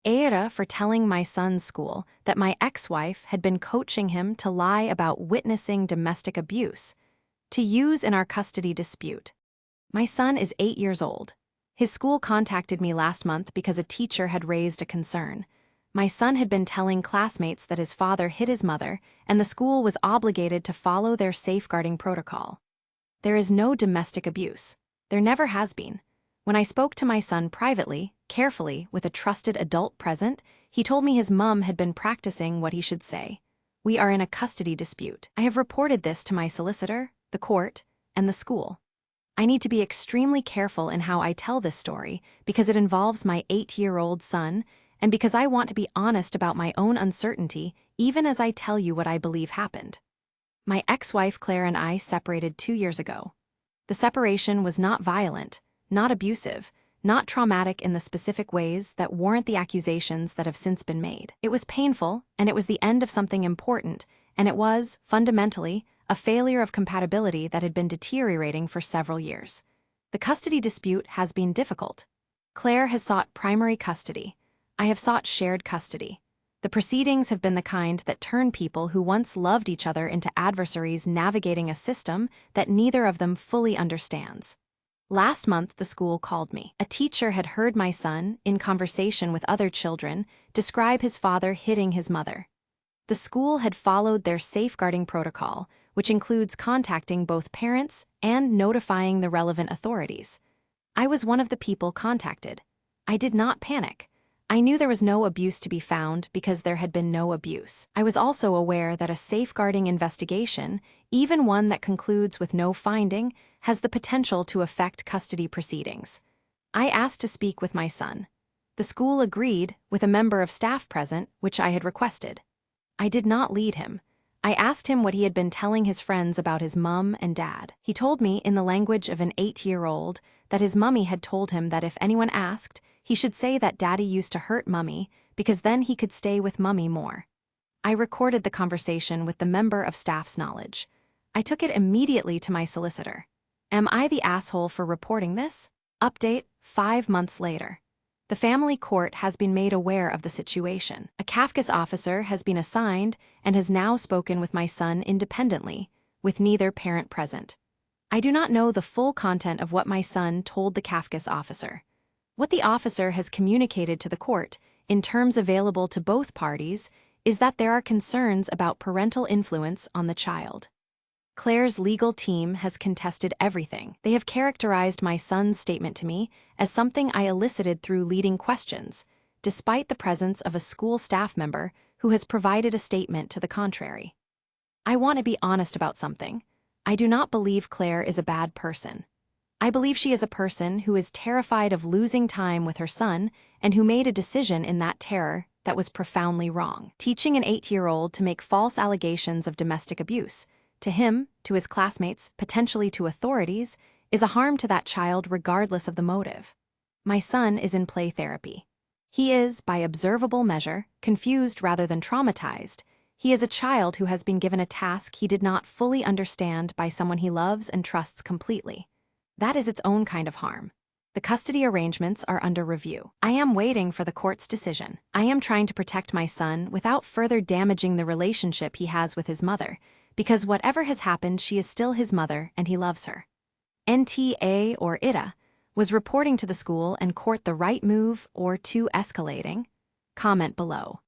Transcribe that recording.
AITA for telling my son's school that my ex-wife had been coaching him to lie about witnessing domestic abuse to use in our custody dispute. My son is 8 years old. His school contacted me last month because a teacher had raised a concern. My son had been telling classmates that his father hit his mother, and the school was obligated to follow their safeguarding protocol. There is no domestic abuse. There never has been. When I spoke to my son privately, carefully, with a trusted adult present, he told me his mom had been practicing what he should say. We are in a custody dispute. I have reported this to my solicitor, the court, and the school. I need to be extremely careful in how I tell this story because it involves my 8-year-old son and because I want to be honest about my own uncertainty even as I tell you what I believe happened. My ex-wife Claire and I separated 2 years ago. The separation was not violent, not abusive, not traumatic in the specific ways that warrant the accusations that have since been made. It was painful, and it was the end of something important, and it was, fundamentally, a failure of compatibility that had been deteriorating for several years. The custody dispute has been difficult. Claire has sought primary custody. I have sought shared custody. The proceedings have been the kind that turn people who once loved each other into adversaries navigating a system that neither of them fully understands. Last month, the school called me. A teacher had heard my son, in conversation with other children, describe his father hitting his mother. The school had followed their safeguarding protocol, which includes contacting both parents and notifying the relevant authorities. I was one of the people contacted. I did not panic. I knew there was no abuse to be found because there had been no abuse. I was also aware that a safeguarding investigation, even one that concludes with no finding, has the potential to affect custody proceedings. I asked to speak with my son. The school agreed, with a member of staff present, which I had requested. I did not lead him. I asked him what he had been telling his friends about his mom and dad. He told me, in the language of an 8-year-old, that his mummy had told him that if anyone asked, he should say that daddy used to hurt mummy because then he could stay with mummy more. I recorded the conversation with the member of staff's knowledge. I took it immediately to my solicitor. Am I the asshole for reporting this? Update, 5 months later. The family court has been made aware of the situation. A CAFCAS officer has been assigned and has now spoken with my son independently, with neither parent present. I do not know the full content of what my son told the CAFCAS officer. What the officer has communicated to the court, in terms available to both parties, is that there are concerns about parental influence on the child. Claire's legal team has contested everything. They have characterized my son's statement to me as something I elicited through leading questions, despite the presence of a school staff member who has provided a statement to the contrary. I want to be honest about something. I do not believe Claire is a bad person. I believe she is a person who is terrified of losing time with her son and who made a decision in that terror that was profoundly wrong. Teaching an 8-year-old to make false allegations of domestic abuse, to him, to his classmates, potentially to authorities, is a harm to that child regardless of the motive. My son is in play therapy. He is, by observable measure, confused rather than traumatized. He is a child who has been given a task he did not fully understand by someone he loves and trusts completely. That is its own kind of harm. The custody arrangements are under review. I am waiting for the court's decision. I am trying to protect my son without further damaging the relationship he has with his mother, because whatever has happened, she is still his mother and he loves her. NTA or AITA was reporting to the school and court the right move or too escalating? Comment below.